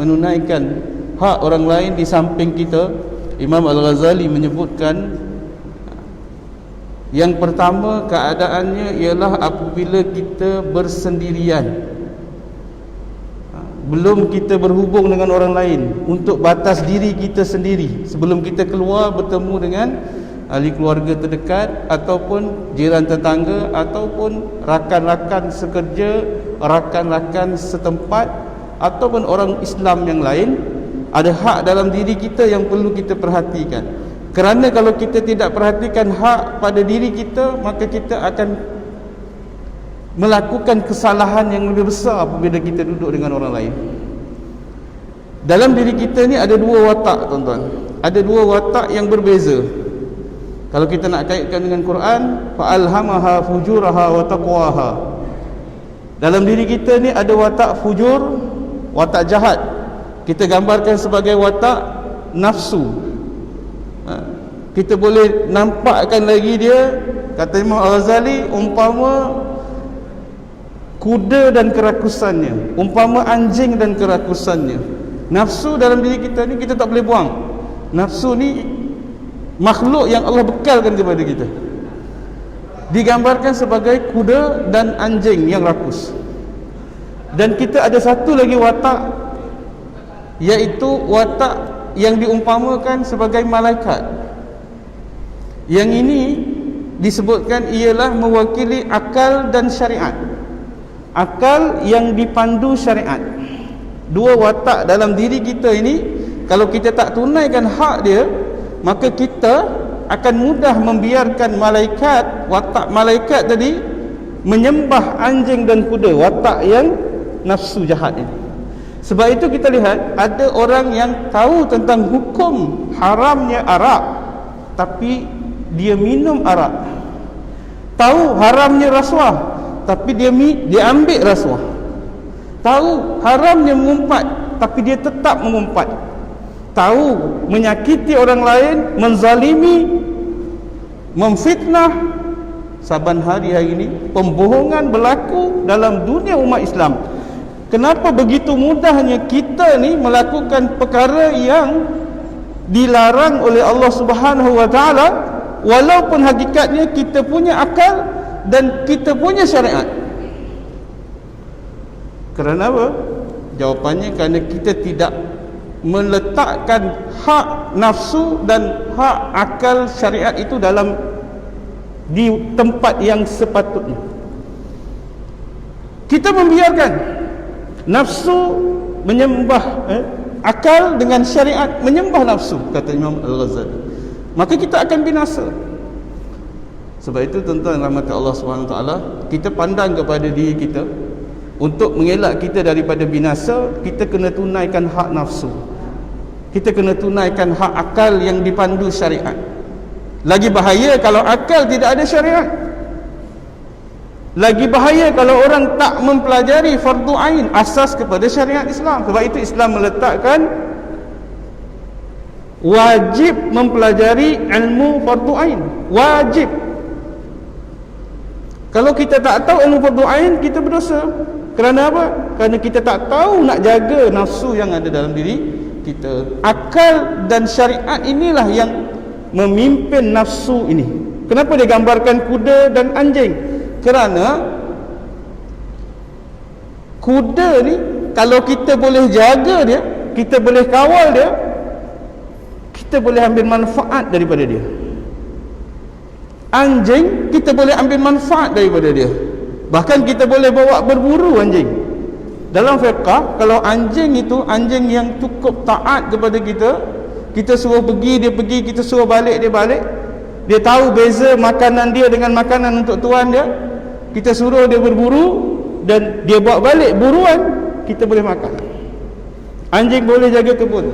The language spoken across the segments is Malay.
menunaikan hak orang lain di samping kita. Imam Al-Ghazali menyebutkan yang pertama keadaannya ialah apabila kita bersendirian, belum kita berhubung dengan orang lain, untuk batas diri kita sendiri sebelum kita keluar bertemu dengan ahli keluarga terdekat ataupun jiran tetangga ataupun rakan-rakan sekerja, rakan-rakan setempat ataupun orang Islam yang lain. Ada hak dalam diri kita yang perlu kita perhatikan. Kerana kalau kita tidak perhatikan hak pada diri kita, maka kita akan melakukan kesalahan yang lebih besar apabila kita duduk dengan orang lain. Dalam diri kita ni ada dua watak, tuan-tuan. Ada dua watak yang berbeza. Kalau kita nak kaitkan dengan Quran, fa'alhamaha fujuraha wa taqwaha. Dalam diri kita ni ada watak fujur, watak jahat. Kita gambarkan sebagai watak nafsu. Kita boleh nampakkan lagi dia, kata Imam Al-Ghazali, umpama kuda dan kerakusannya, umpama anjing dan kerakusannya. Nafsu dalam diri kita ni kita tak boleh buang. Nafsu ni makhluk yang Allah bekalkan kepada kita. Digambarkan sebagai kuda dan anjing yang rakus. Dan kita ada satu lagi watak, iaitu watak yang diumpamakan sebagai malaikat. Yang ini disebutkan ialah mewakili akal dan syariat. Akal yang dipandu syariat. Dua watak dalam diri kita ini, kalau kita tak tunaikan hak dia, maka kita akan mudah membiarkan malaikat, watak malaikat tadi, menyembah anjing dan kuda, watak yang nafsu jahat ini. Sebab itu kita lihat ada orang yang tahu tentang hukum haramnya arak, tapi dia minum arak. Tahu haramnya rasuah, tapi dia ambil rasuah. Tahu haramnya mengumpat, tapi dia tetap mengumpat. Tahu menyakiti orang lain, menzalimi, memfitnah. Saban hari ini pembohongan berlaku dalam dunia umat Islam. Kenapa begitu mudahnya kita ni melakukan perkara yang dilarang oleh Allah Subhanahu wa taala, walaupun hakikatnya kita punya akal dan kita punya syariat. Kerana apa? Jawapannya kerana kita tidak meletakkan hak nafsu dan hak akal syariat itu di tempat yang sepatutnya. Kita membiarkan nafsu menyembah akal dengan syariat menyembah nafsu, kata Imam Al-Ghazali. Maka kita akan binasa. Sebab itu tuan-tuan rahmat Allah SWT, kita pandang kepada diri kita. Untuk mengelak kita daripada binasa, kita kena tunaikan hak nafsu. Kita kena tunaikan hak akal yang dipandu syariat. Lagi bahaya kalau akal tidak ada syariat. Lagi bahaya kalau orang tak mempelajari fardu ain, asas kepada syariat Islam. Sebab itu Islam meletakkan wajib mempelajari ilmu fardu ain. Wajib. Kalau kita tak tahu ilmu fardu ain, kita berdosa. Kerana apa? Kerana kita tak tahu nak jaga nafsu yang ada dalam diri kita. Akal dan syariat inilah yang memimpin nafsu ini. Kenapa dia gambarkan kuda dan anjing? Kerana kuda ni, kalau kita boleh jaga dia, kita boleh kawal dia, kita boleh ambil manfaat daripada dia. Anjing, kita boleh ambil manfaat daripada dia. Bahkan kita boleh bawa berburu anjing. Dalam fiqah, kalau anjing itu anjing yang cukup taat kepada kita, kita suruh pergi, dia pergi, kita suruh balik, dia balik. Dia tahu beza makanan dia dengan makanan untuk tuan dia. Kita suruh dia berburu dan dia bawa balik buruan, kita boleh makan. Anjing boleh jaga kebun.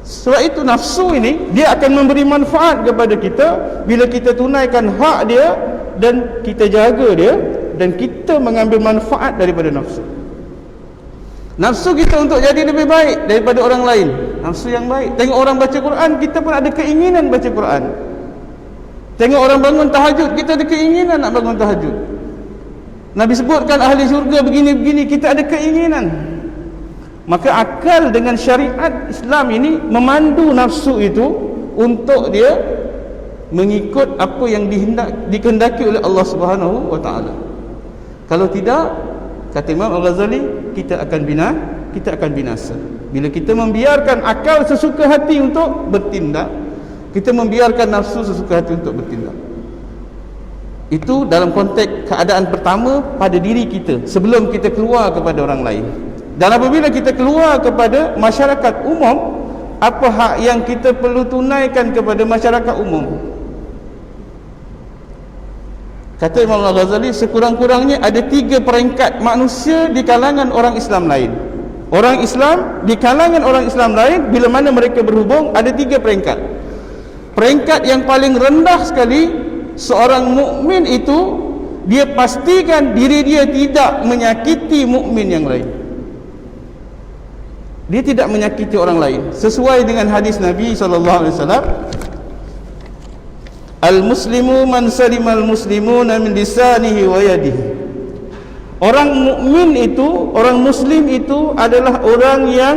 Sebab itu nafsu ini, dia akan memberi manfaat kepada kita bila kita tunaikan hak dia dan kita jaga dia, dan kita mengambil manfaat daripada nafsu. Nafsu kita untuk jadi lebih baik daripada orang lain, nafsu yang baik. Tengok orang baca Quran, kita pun ada keinginan baca Quran. Tengok orang bangun tahajud, kita ada keinginan nak bangun tahajud. Nabi sebutkan ahli syurga begini-begini, kita ada keinginan. Maka akal dengan syariat Islam ini memandu nafsu itu untuk dia mengikut apa yang dikehendaki oleh Allah Subhanahu wa taala. Kalau tidak, kata Imam Al-Ghazali, kita akan binasa. Bila kita membiarkan akal sesuka hati untuk bertindak, kita membiarkan nafsu sesuka hati untuk bertindak. Itu dalam konteks keadaan pertama pada diri kita sebelum kita keluar kepada orang lain. Dan apabila kita keluar kepada masyarakat umum, apa hak yang kita perlu tunaikan kepada masyarakat umum? Kata Imam Al-Ghazali, sekurang-kurangnya ada 3 peringkat manusia di kalangan orang Islam lain. Orang Islam di kalangan orang Islam lain, bila mana mereka berhubung, ada 3 peringkat. Peringkat yang paling rendah sekali, seorang mukmin itu, dia pastikan diri dia tidak menyakiti mukmin yang lain. Dia tidak menyakiti orang lain, sesuai dengan hadis Nabi SAW. Al-muslimu man salimal muslimuna min lisanihi wa yadihi. Orang mukmin itu, orang muslim itu adalah orang yang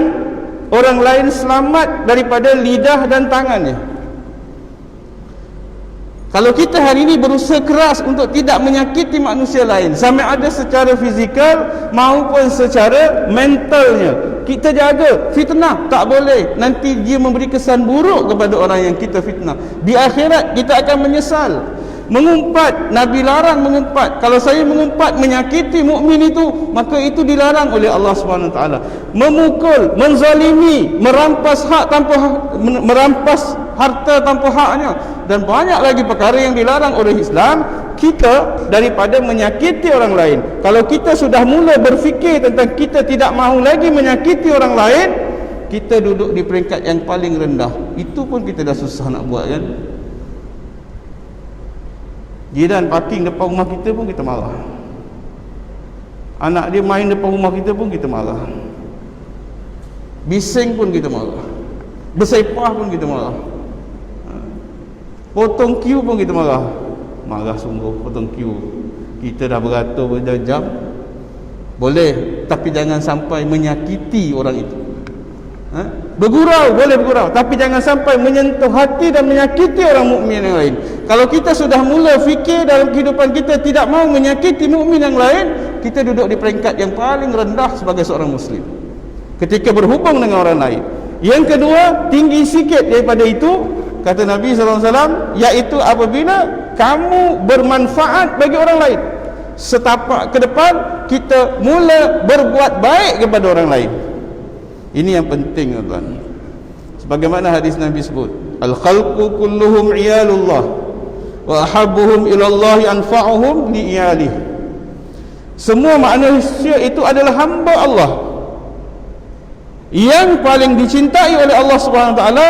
orang lain selamat daripada lidah dan tangannya. Kalau kita hari ini berusaha keras untuk tidak menyakiti manusia lain, sama ada secara fizikal maupun secara mentalnya, kita jaga fitnah, tak boleh. Nanti dia memberi kesan buruk kepada orang yang kita fitnah. Di akhirat kita akan menyesal. Mengumpat, Nabi larang mengumpat. Kalau saya mengumpat menyakiti mukmin itu, maka itu dilarang oleh Allah Subhanahu Wa Taala. Memukul, menzalimi, merampas merampas harta tanpa haknya, dan banyak lagi perkara yang dilarang oleh Islam kita daripada menyakiti orang lain. Kalau kita sudah mula berfikir tentang kita tidak mahu lagi menyakiti orang lain, kita duduk di peringkat yang paling rendah. Itu pun kita dah susah nak buat, kan? Jiran parking depan rumah kita pun kita marah. Anak dia main depan rumah kita pun kita marah. Bising pun kita marah. Bersepah pun kita marah. Potong queue pun kita marah. Marah sungguh, potong queue. Kita dah beratur berjam-jam. Boleh, tapi jangan sampai menyakiti orang itu. Bergurau, boleh bergurau, tapi jangan sampai menyentuh hati dan menyakiti orang mukmin yang lain. Kalau kita sudah mula fikir dalam kehidupan kita tidak mahu menyakiti mukmin yang lain, kita duduk di peringkat yang paling rendah sebagai seorang muslim ketika berhubung dengan orang lain. Yang kedua, tinggi sikit daripada itu, kata Nabi SAW, iaitu apabila kamu bermanfaat bagi orang lain. Setapak ke depan, kita mula berbuat baik kepada orang lain. Ini yang penting, tuan. Sebagaimana hadis Nabi sebut, al-khalqu kulluhum iyalullah wa ahabbuhum ilallahi anfa'uhum li iyalih. Semua manusia itu adalah hamba Allah. Yang paling dicintai oleh Allah Subhanahu Wa Taala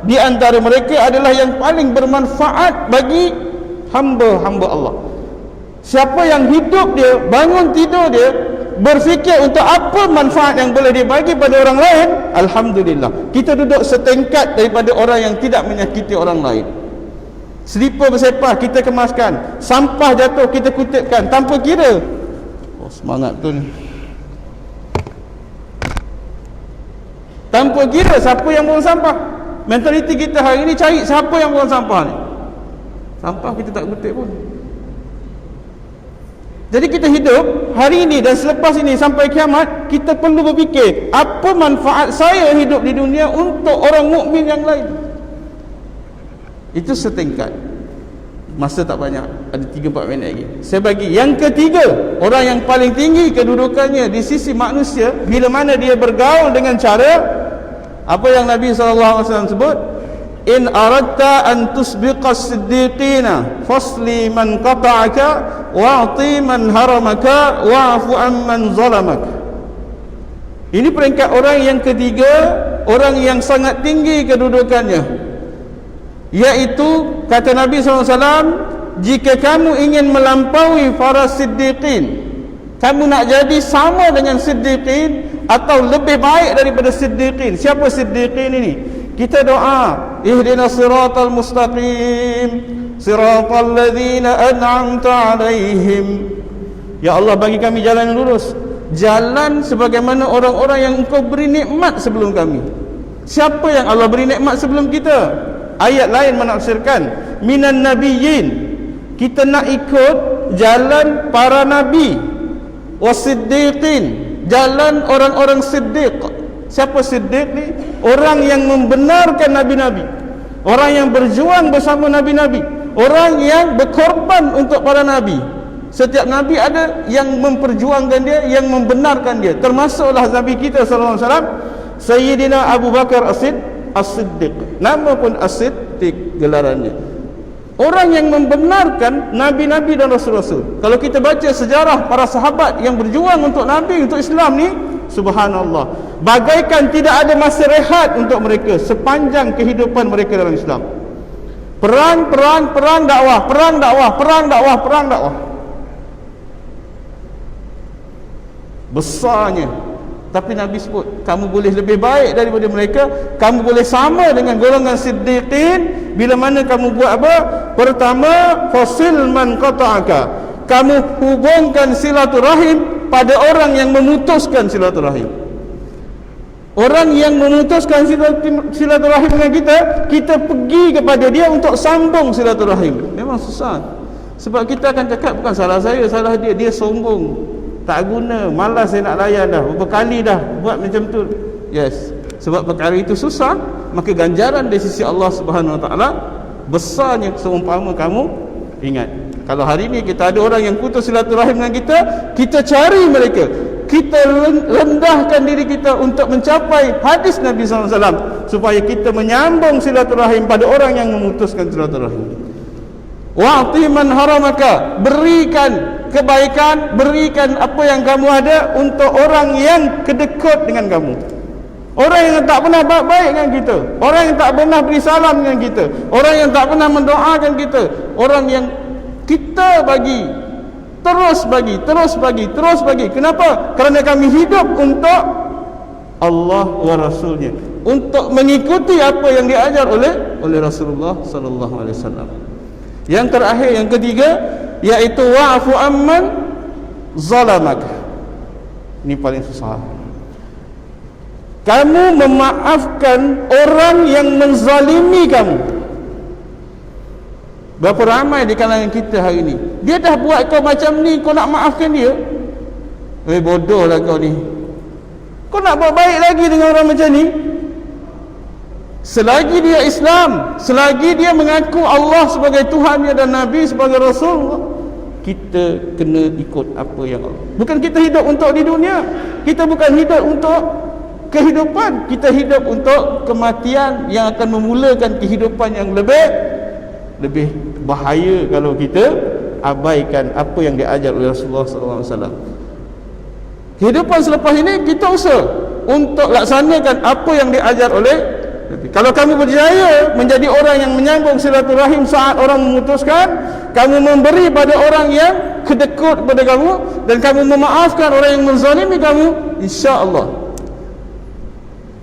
di antara mereka adalah yang paling bermanfaat bagi hamba-hamba Allah. Siapa yang hidup dia, bangun tidur dia, berfikir untuk apa manfaat yang boleh dia bagi pada orang lain, alhamdulillah, kita duduk setingkat daripada orang yang tidak menyakiti orang lain. Selipar bersepah kita kemaskan, sampah jatuh kita kutipkan tanpa kira. Oh, semangat tu ni. Tanpa kira siapa yang buang sampah. Mentaliti kita hari ini cari siapa yang buang sampah ni. Sampah kita tak kutip pun. Jadi kita hidup hari ini dan selepas ini sampai kiamat, kita perlu berfikir, apa manfaat saya hidup di dunia untuk orang mukmin yang lain. Itu setingkat. Masa tak banyak, ada 3-4 minit lagi. Saya bagi yang ketiga, orang yang paling tinggi kedudukannya di sisi manusia bila mana dia bergaul dengan cara apa yang Nabi SAW sebut, in aradta an tusbiqas siddiqina fasli man qata'aka wa'ti man haramaka wa'fu amman zalamak. Ini peringkat orang yang ketiga, orang yang sangat tinggi kedudukannya, iaitu kata Nabi SAW, jika kamu ingin melampaui para siddiqin, kamu nak jadi sama dengan siddiqin atau lebih baik daripada siddiqin. Siapa siddiqin ini? Kita doa, ihdinas siratal mustaqim, siratal ladzina an'amta alaihim Ya Allah, bagi kami jalan yang lurus, jalan sebagaimana orang-orang yang Engkau beri nikmat sebelum kami. Siapa yang Allah beri nikmat sebelum kita? Ayat lain menafsirkan minan nabiyyin, kita nak ikut jalan para nabi, wasiddiqin, jalan orang-orang siddiq. Siapa siddiq ni? Orang yang membenarkan nabi-nabi, orang yang berjuang bersama nabi-nabi, orang yang berkorban untuk para nabi. Setiap nabi ada yang memperjuangkan dia, yang membenarkan dia. Termasuklah nabi kita sallallahu alaihi wasallam, Sayyidina Abu Bakar As-Siddiq. Nama pun As-Siddiq gelarannya. Orang yang membenarkan nabi-nabi dan rasul-rasul. Kalau kita baca sejarah para sahabat yang berjuang untuk nabi, untuk Islam ni, subhanallah, bagaikan tidak ada masa rehat untuk mereka sepanjang kehidupan mereka dalam Islam. Perang dakwah, perang dakwah. Besarnya. Tapi Nabi sebut, kamu boleh lebih baik daripada mereka, kamu boleh sama dengan golongan siddiqin bila mana kamu buat apa? Pertama, fasil man qata'aka, kamu hubungkan silaturahim pada orang yang memutuskan silaturahim. Orang yang memutuskan silaturahim dengan kita pergi kepada dia untuk sambung silaturahim. Memang susah. Sebab kita akan cakap, bukan salah saya, salah dia. Dia sombong, tak guna, malas saya nak layan dah, berapa kali dah buat macam tu. Yes, sebab perkara itu susah, maka ganjaran dari sisi Allah Subhanahu Wa Taala besarnya. Seumpama kamu ingat, kalau hari ini kita ada orang yang putus silaturahim dengan kita cari mereka, kita rendahkan diri kita untuk mencapai hadis Nabi SAW, supaya kita menyambung silaturahim pada orang yang memutuskan silaturahim. Wa'ti man haramaka, berikan kebaikan, berikan apa yang kamu ada untuk orang yang kedekut dengan kamu, orang yang tak pernah baik dengan kita, orang yang tak pernah beri salam dengan kita, orang yang tak pernah mendoakan kita, orang yang kita bagi, terus bagi. Kenapa? Kerana kami hidup untuk Allah wa Rasulnya, untuk mengikuti apa yang diajar oleh Rasulullah sallallahu alaihi wasallam. Yang terakhir, yang ketiga, iaitu wa'fu amman zalamak. Ini paling susah. Kamu memaafkan orang yang menzalimi kamu. Berapa ramai di kalangan kita hari ini, dia dah buat kau macam ni, kau nak maafkan dia? Bodohlah kau ni. Kau nak buat baik lagi dengan orang macam ni? Selagi dia Islam, selagi dia mengaku Allah sebagai Tuhannya dan Nabi sebagai Rasul, kita kena ikut apa yang Allah. Bukan kita hidup untuk di dunia, kita bukan hidup untuk kehidupan, kita hidup untuk kematian yang akan memulakan kehidupan yang lebih bahaya kalau kita abaikan apa yang diajar oleh Rasulullah SAW. Kehidupan selepas ini kita usaha untuk laksanakan apa yang diajar oleh. Kalau kamu berjaya menjadi orang yang menyambung silaturahim saat orang memutuskan, kamu memberi pada orang yang kedekut kepada kamu, dan kamu memaafkan orang yang menzalimi kamu, insya-Allah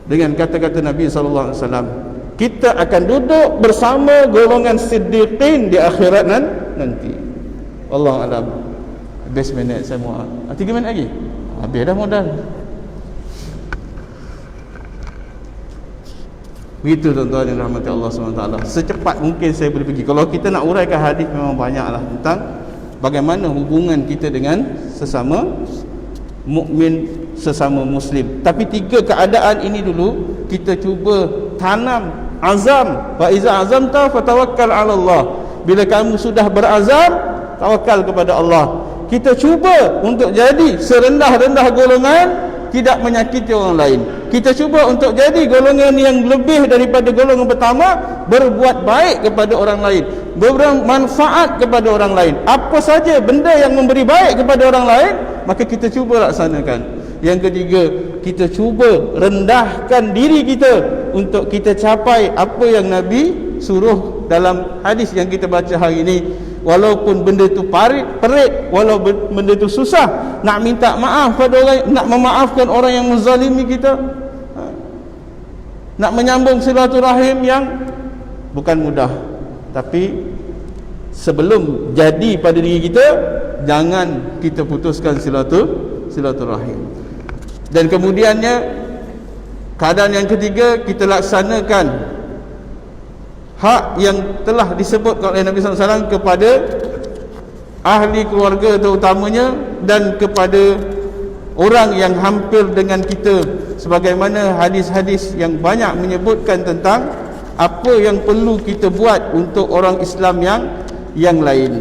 dengan kata-kata Nabi sallallahu alaihi wasallam, kita akan duduk bersama golongan siddiqin di akhirat nanti. Wallahu a'lam. Habis minit saya mau. 3 minit lagi. Habis dah modal. Begitu tuan-tuan yang rahmati Allah SWT. Secepat mungkin saya boleh pergi. Kalau kita nak uraikan hadis, memang banyaklah tentang bagaimana hubungan kita dengan sesama mukmin, sesama muslim. Tapi 3 keadaan ini dulu kita cuba tanam azam. Fa iza azamta fatawakkal 'ala Allah. Bila kamu sudah berazam, tawakal kepada Allah. Kita cuba untuk jadi serendah-rendah golongan, tidak menyakiti orang lain. Kita cuba untuk jadi golongan yang lebih daripada golongan pertama, berbuat baik kepada orang lain, memberi manfaat kepada orang lain. Apa saja benda yang memberi baik kepada orang lain, maka kita cuba laksanakan. Yang ketiga, kita cuba rendahkan diri kita untuk kita capai apa yang Nabi suruh dalam hadis yang kita baca hari ini. Walaupun benda itu perit, walaupun benda itu susah, nak minta maaf pada orang, nak memaafkan orang yang menzalimi kita, nak menyambung silaturahim yang bukan mudah, tapi sebelum jadi pada diri kita, jangan kita putuskan silaturahim. Dan kemudiannya, keadaan yang ketiga, kita laksanakan hak yang telah disebut oleh Nabi SAW kepada ahli keluarga terutamanya, dan kepada orang yang hampir dengan kita, sebagaimana hadis-hadis yang banyak menyebutkan tentang apa yang perlu kita buat untuk orang Islam yang lain.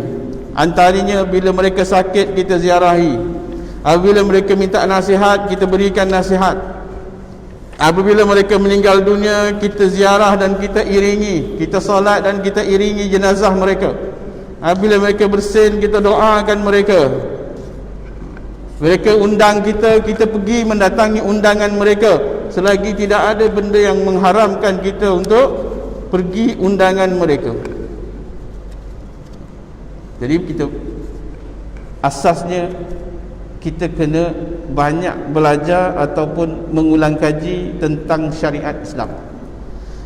Antaranya, bila mereka sakit, kita ziarahi. Apabila mereka minta nasihat, kita berikan nasihat. Apabila mereka meninggal dunia, kita ziarah dan kita iringi, kita solat dan kita iringi jenazah mereka. Apabila mereka bersin, kita doakan mereka. Mereka undang kita, kita pergi mendatangi undangan mereka, selagi tidak ada benda yang mengharamkan kita untuk pergi undangan mereka. Jadi kita, asasnya kita kena banyak belajar ataupun mengulang kaji tentang syariat Islam.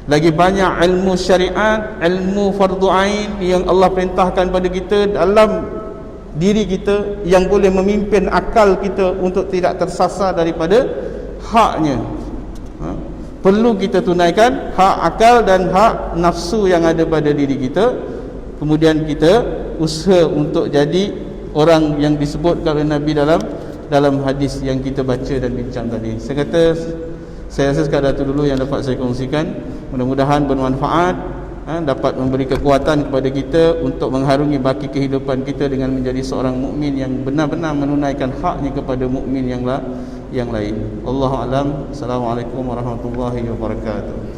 Lagi banyak ilmu syariat, ilmu fardu ain yang Allah perintahkan pada kita dalam diri kita, yang boleh memimpin akal kita untuk tidak tersasar daripada haknya. Perlu kita tunaikan hak akal dan hak nafsu yang ada pada diri kita. Kemudian kita usaha untuk jadi orang yang disebutkan oleh Nabi dalam hadis yang kita baca dan bincang tadi. Saya rasa sekadar itu dulu yang dapat saya kongsikan. Mudah-mudahan bermanfaat, dapat memberi kekuatan kepada kita untuk mengharungi baki kehidupan kita dengan menjadi seorang mukmin yang benar-benar menunaikan haknya kepada mukmin yang lain. Allahu a'lam. Assalamualaikum warahmatullahi wabarakatuh.